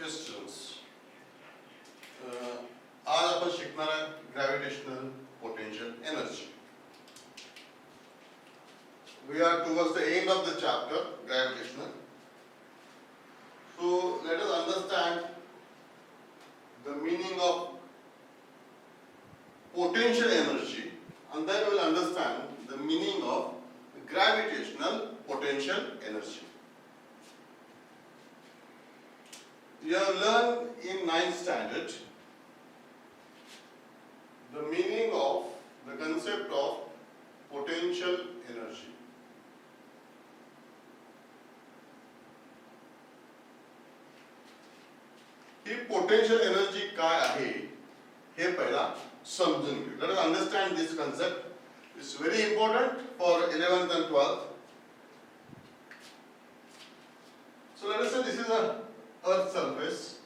students, आज आपण शिकणार आहे gravitational potential energy. We are towards the end of the chapter, gravitational. So let us understand the meaning of potential energy, and then we will understand the meaning of gravitational potential energy. You have learned in 9th standard the meaning of the concept of potential energy. He potential energy काय आहे हे पहिला समजून घेऊ. Let us understand this concept. It's very important for 11th and 12th. So let us say this is a earth surface.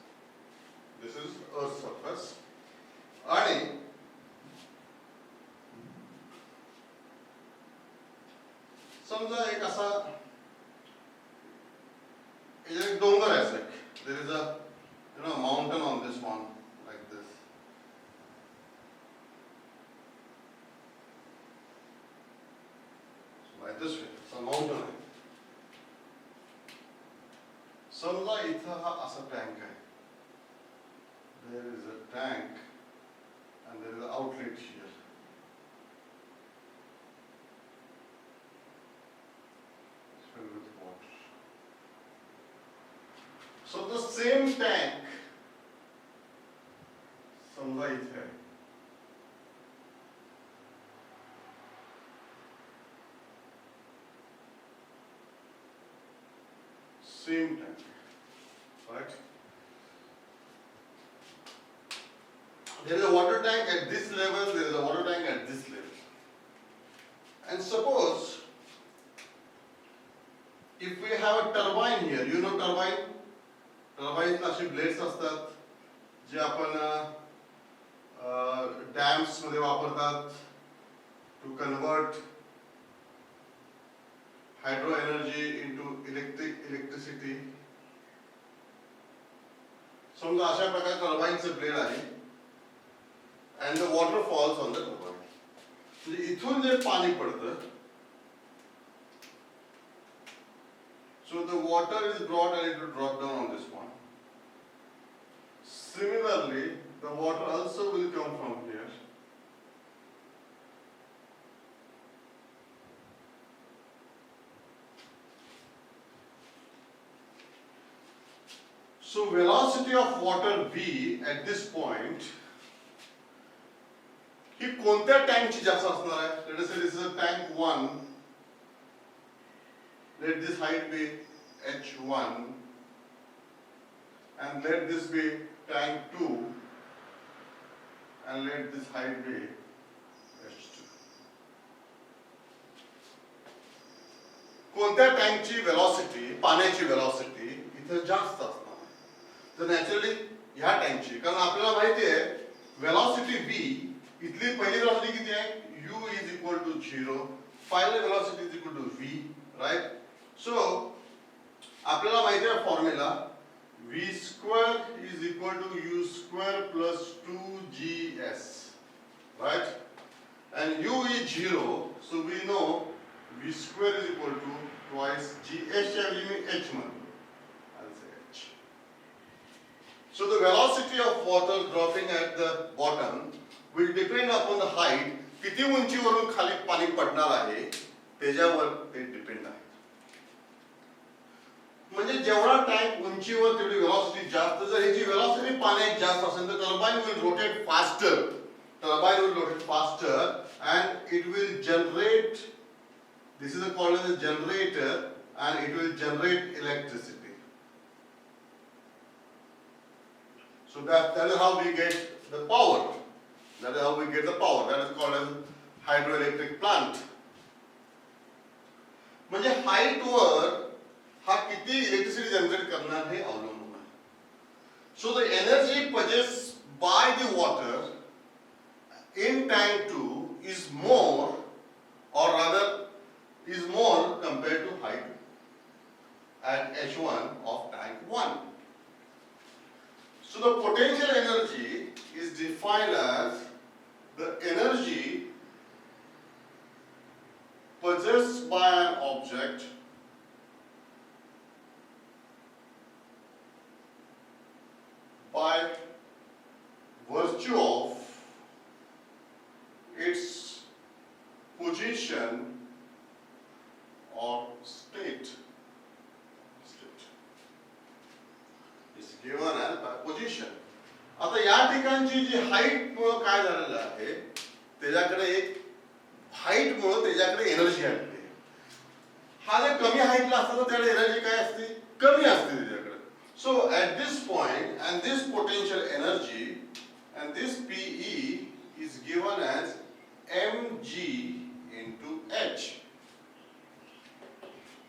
This is earth surface. आणि समजा एक असा एक डोंगर आहे असं. There is a mountain on this one like this. So like this way, it's a mountain आहे. समजा इथं हा असा टँक आहे. There is a tank and there is an outlet here. It's filled with water. So the same tank समजा इथे आहे. Same tank. Right? There is a water tank at this level, there is a water tank at this level. And suppose if we have a turbine here, you know turbine? Turbines अशी blades असतात जे आपण dams मध्ये वापरतात to convert hydro energy into electricity. समजा अशा प्रकारे टर्बाइनचे blade आहे and the water falls on the turbine. म्हणजे इथून जे पाणी पडतं, so the water is brought and it will drop down on this one. Similarly, the water also will come from here. So velocity of water v at this point ही कोणत्या टँकची जास्त असणार आहे? Let us say this is a tank 1. Let this height be h1 and let this be tank 2 and let this height be h2. कोणत्या टँकची velocity, पाण्याची velocity इथे जास्त असणार आहे? तर नॅचरली ह्या टँकची, कारण आपल्याला माहिती आहे velocity v इथली पहिली velocity किती आहे? u is equal to 0. Final velocity is equal to v, right? So आपल्याला माहिती आहे formula v square is equal to u square plus 2gs, right? And u is 0, so we know v square is equal to twice g. h च्या ऐवजी मी h म्हणतो. I'll say h. So the velocity of water dropping at the bottom will depend upon the height. किती उंचीवरून खाली पाणी पडणार आहे त्याच्यावर ते डिपेंड आहे. म्हणजे जेवढा टँक उंचीवर तेवढी velocity जास्त. जर ह्याची velocity पाण्यात जास्त असेल तर turbine will rotate faster. Turbine will rotate faster and it will generate. This is called as a generator and it will generate electricity. So that is how we get the power. That is how we get the power. That is called as hydroelectric plant. म्हणजे height वर हा किती electricity generate करणार हे अवलंबून आहे. So the energy possessed by the water in tank 2 is more, or rather is more compared to height at H1 of tank 1. position or state is given as by position. आता या ठिकाणची जी height मुळे काय झालेलं आहे, त्याच्याकडे एक height मुळे त्याच्याकडे energy आली. हा जर कमी हाईटला असता तर त्याला एनर्जी काय असते, कमी असते त्याच्याकडे. So at this point and this potential energy and this PE is given as mg into h.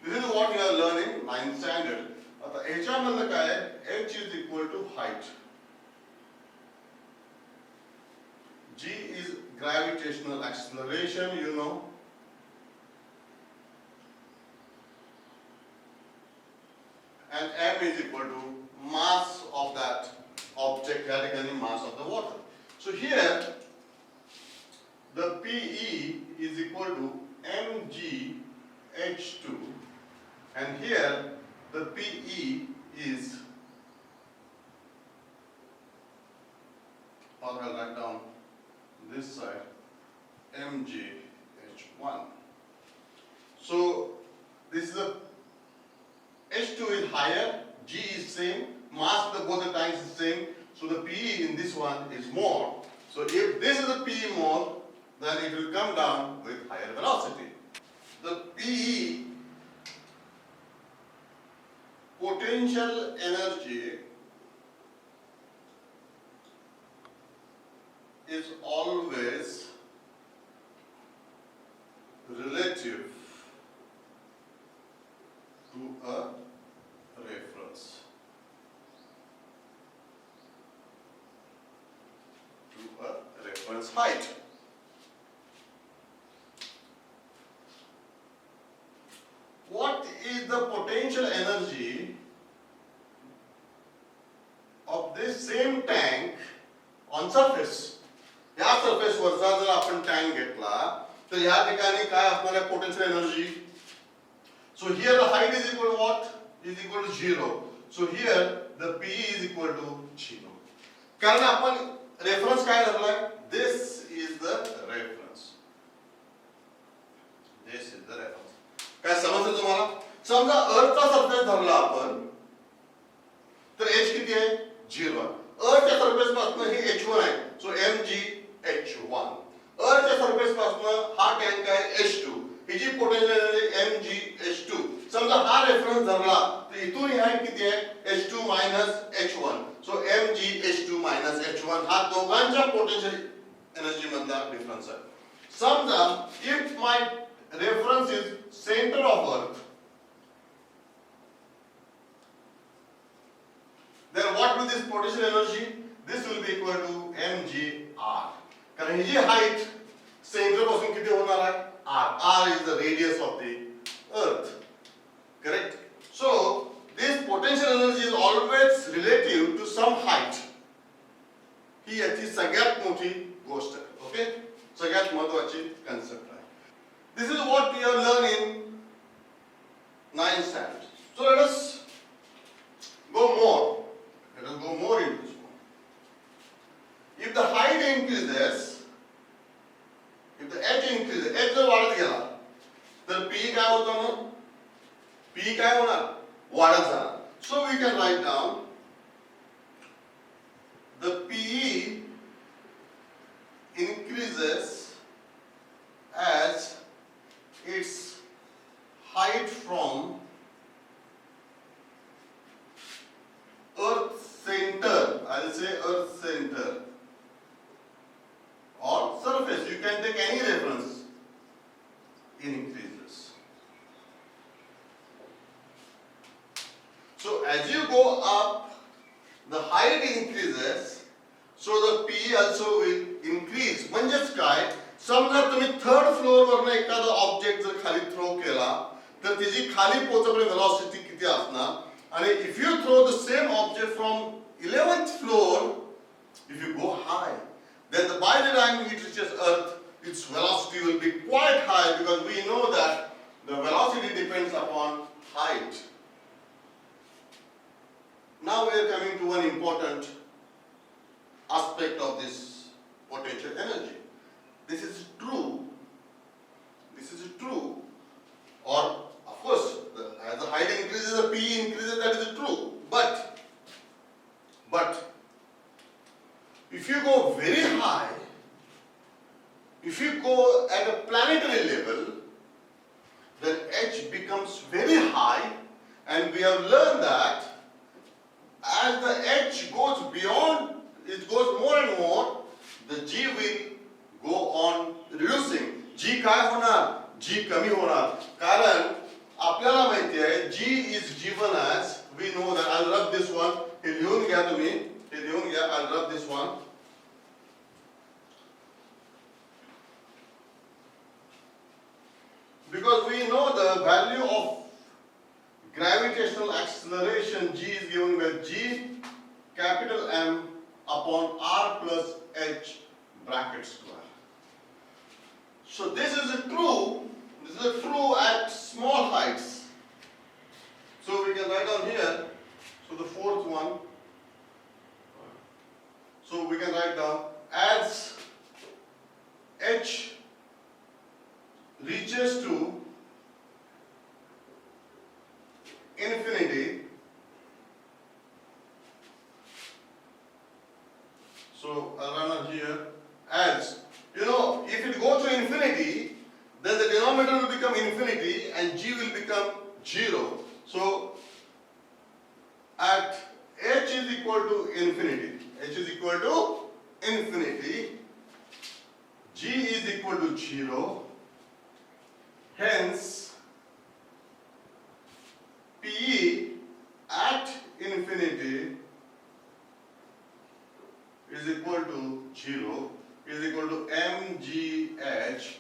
This is what we are learning 9th standard. आता ह्याच्यामधलं काय आहे, h is equal to height. G is gravitational acceleration, you know. And m is equal to mass of that object, category mass of the water. So here the PE is equal to mgh2, and here the PE is, or I'll write down this side, mgh1. So this is a H2 is higher, G is same, mass of both the tanks is same, so the PE in this one is more. So if this is a PE more, then it will come down with higher velocity. The PE, potential energy, is always relative to a reference. To a reference height. What is the potential energy of this same tank on surface? या surface वरचा जर आपण tank घेतला तर या ठिकाणी काय असणार आहे potential energy? So here the height is equal to what? Is equal to 0. So here the PE is equal to 0. कारण आपण reference काय धरलाय? This is the reference. This is the reference. काय समजलं तुम्हाला? समजा अर्थचा सरफेस धरला आपण तर h किती आहे? 0. अर्थच्या सरफेस पासून हे h1 आहे. So mgh1. अर्थच्या सरफेस पासून हा टँक आहे h2. ही पोटेंशियल एनर्जी mgh2. समजा हा रेफरन्स धरला तर इथून ही हाईट किती आहे? h2 h1. सो mgh2 h1 हा दोघांच्या पोटेंशियल एनर्जी मधला डिफरन्स आहे. समजा if my reference is centre of earth, then what will this potential energy? This will be equal to mgr. कारण ही जी हाईट सेंटर पासून किती होणार आहे? r. R is the radius of the earth. Correct? So this potential energy is always relative to some height. ही याची सगळ्यात मोठी गोष्ट आहे. ओके? सगळ्यात महत्त्वाची कन्सेप्ट आहे. This is what we are learning 9th standard. So let us go more. Let us go more into this one. If the height increases, if the h increases, h जर वाढत गेला तर p काय होतं मग? p काय होणार? वाढत जाणार. So we can write down the PE increases as its height from earth center, I'll say earth center, or surface, you can take any reference, increases. So as you go up, the height increases, so the PE also will increase. म्हणजेच काय? समजा तुम्ही third floor वरनं एखादा object जर खाली throw केला तर त्याची खाली पोहोचण्याची वेलोसिटी किती असणार? आणि if you throw the same object from 11th floor, if you go high, then by the time it reaches earth, its velocity will be quite high, because we know that the velocity depends upon height. Now we are coming to one important aspect of this potential energy. This is true you go at a planetary level, then H becomes very high, and we have learned that as the H goes beyond, it goes more and more, the G will go on reducing. G काय होणार? G कमी होणार. कारण आपल्याला माहिती आहे G is given as, we know that, I'll rub this one, हे लिहून घ्या तुम्ही, हे लिहून घ्या, I'll rub this one. Because we know the value of gravitational acceleration, G is given by G capital M upon R plus H bracket square. So this is a true at small heights. So we can write down here, so the fourth one, so we can write down as H reaches to infinity, so I'll run here, as, you know, if it goes to infinity, then the denominator will become infinity and G will become 0. So at H is equal to infinity, H is equal to infinity, G is equal to 0, hence P at infinity is equal to 0, is equal to mgh,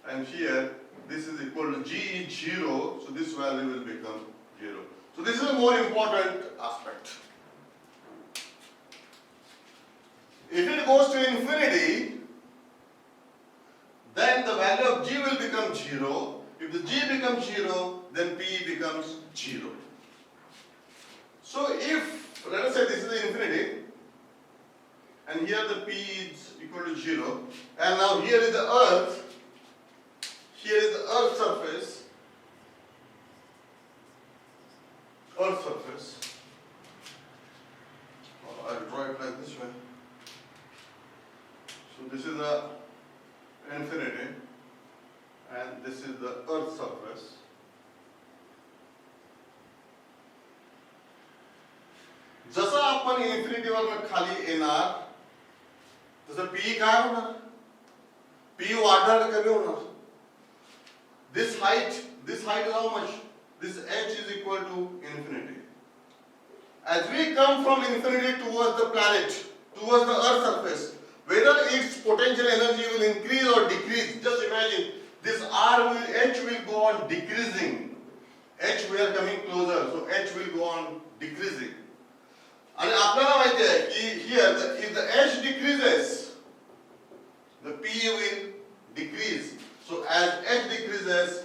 and here this is equal to G is 0, so this value will become 0. So this is a more important aspect. If it goes to infinity, then the value of G will become 0. If the G becomes 0, then P becomes 0. So if, let us say this is infinity, and here the P is equal to 0, and now here is the Earth, here is the Earth surface, I'll draw it like this way. So this is the infinity, and this is the Earth surface. जसं आपण infinity वरून खाली येणार तसं P काय होणार? P वाढणार का कमी होणार? This height is how much? This H is equal to infinity. As we come from infinity towards the planet, towards the Earth surface, whether its potential energy will increase or decrease, just imagine this H will go on decreasing. H, we are coming closer, so H will go on decreasing. And आपल्याला माहिती आहे की here if the H decreases, the P will decrease. So as H decreases,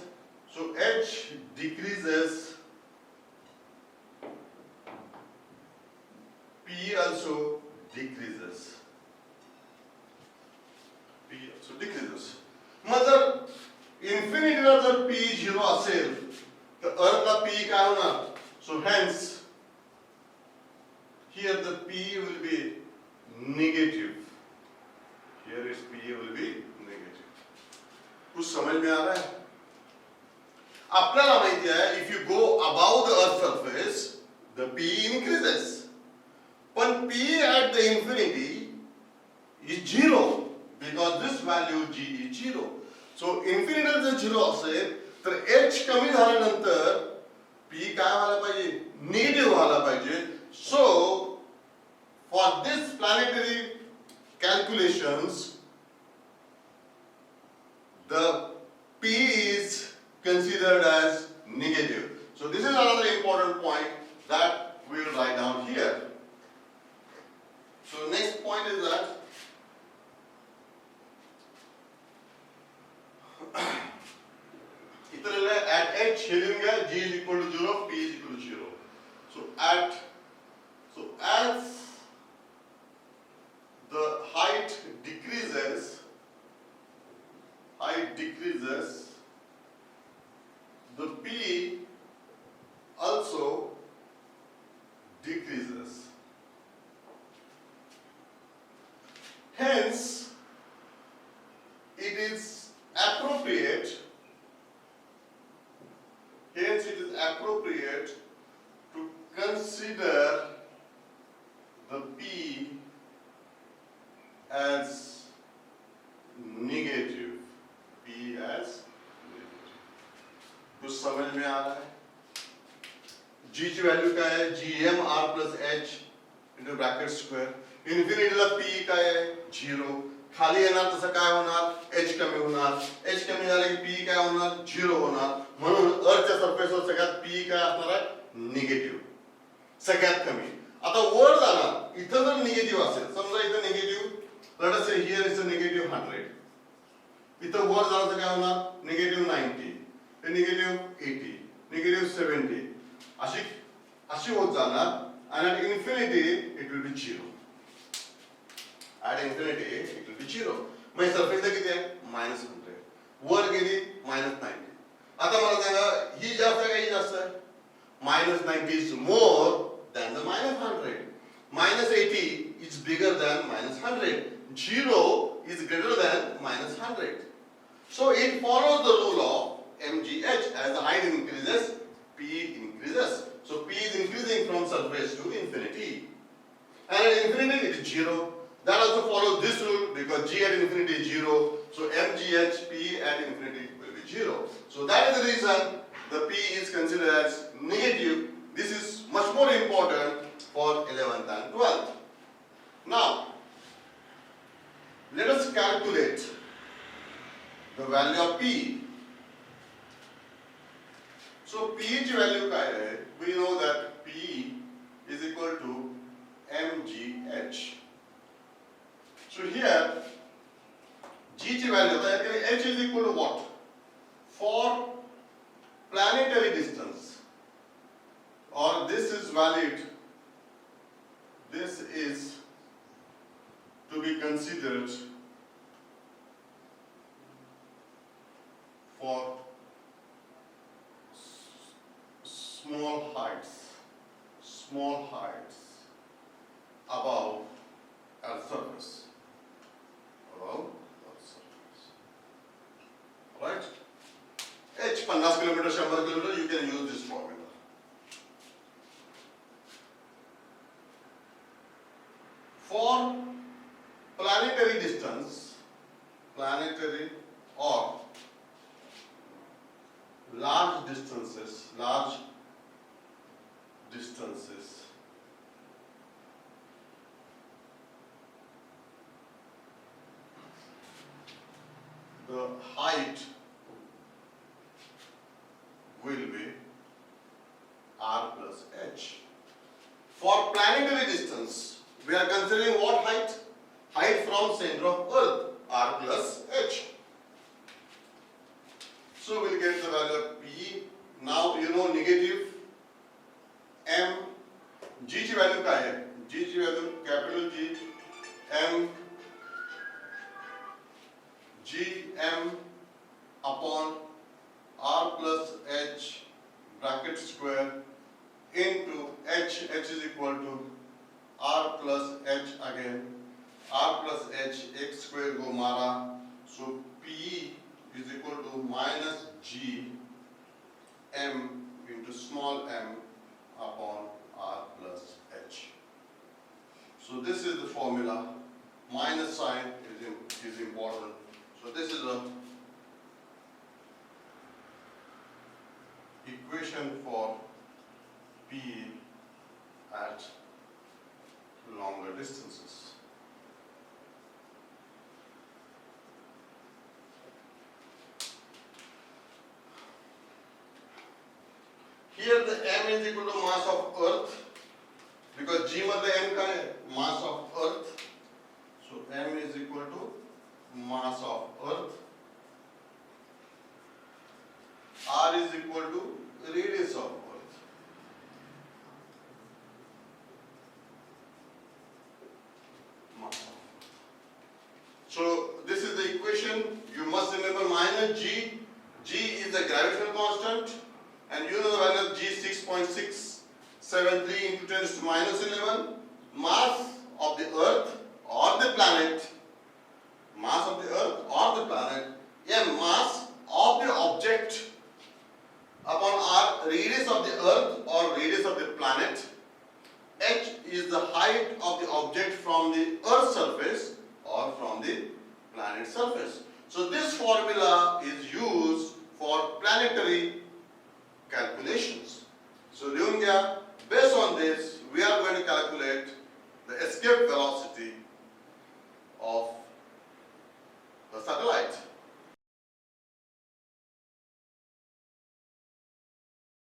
so H decreases, P also decreases. P also decreases. मग जर इन्फिनिटीला जर P 0 असेल तर अर्थला P काय होणार? So hence here the P will be negative. Here is P will be negative. कुछ समझ में आ रहा है? आपल्याला माहिती आहे if you go above the earth surface, the P increases. But P at the infinity is 0 because this value G is 0. So infinity जर 0 असेल तर H कमी झाल्यानंतर P काय व्हायला पाहिजे? निगेटिव्ह व्हायला पाहिजे. So for this planetary calculations, the P is considered as negative. So this is another important point that we will write down here. So next point is that at H, G is equal to 0, P is equal to 0. So as the height decreases, the P also decreases. Hence, it is appropriate, hence it is appropriate to consider the P as negative. P as negative. कुछ समझ में आ रहा है? G की value क्या है? gm r plus h into bracket square. इन्फिनिटीला P काय आहे? 0. खाली येणार तसं काय होणार? h कमी होणार. h कमी झालं की P काय होणार? 0 होणार. म्हणून अर्थच्या सरफेसवर सगळ्यात P काय असणार आहे? निगेटिव्ह. सगळ्यात कमी. आता वर जाणार. इथं जर निगेटिव्ह असेल, समजा इथं negative, let us say here is a negative 100. इथं वर जाणार तर काय होणार? निगेटिव्ह 90. ते निगेटिव्ह 80. निगेटिव्ह 70. अशी होत जाणार आणि at infinity it will be 0. At infinity it will be 0. मग सरफेसला किती आहे? -100. वर गेली -90. आता मला सांगा ही जास्त आहे का ही जास्त आहे? -90 is more than the -100. -80 is bigger than -100. 0 is greater than -100. So it follows the rule of mgh. As the height increases, P increases. So P is increasing from surface to infinity. And at infinity it is 0. That also follows this rule because g at infinity is 0. So mgh P at infinity will be 0. So that is the reason the P is considered as negative. This is much more important for 11th and 12th. Now, let us calculate the value of P. So P ची value काय आहे? We know that P is equal to mgh. So here g ची value आता याकडे h is equal to what? For planetary distance, or this is valid, this is to be considered for small heights above Earth's surface. Right? H 50 kilometer, 100 kilometer, you can use this formula. For planetary distance, planetary or large distances, the height will be r plus h. For planetary distance, we are considering what height? Height from center of Earth, r plus h. So we'll get the value of P. Now you know negative m. G की value क्या है? G की value capital G m g m upon r plus h bracket square into h. H is equal to r plus h again. R plus h x square go mara. So P is equal to minus g m into small m upon r plus h. So this is the formula. Minus sign is important. So this is a equation for P at longer distances. Here the m is equal to mass of Earth because g मध्ये m काय आहे? Mass of Earth. So m is equal to mass of Earth. R is equal to radius of Earth. Mass of Earth. So this is the equation. You must remember minus g. G is the gravitational constant, and you know the value of g 6.673 into 10 to minus 11. Mass of the Earth or the planet. Mass of the Earth or the planet m mass of the object upon r radius of the earth or radius of the planet. H is the height of the object from the earth's surface or from the planet's surface. So this formula is used for planetary calculations. So लिहून घ्या. Based on this, we are going to calculate the escape velocity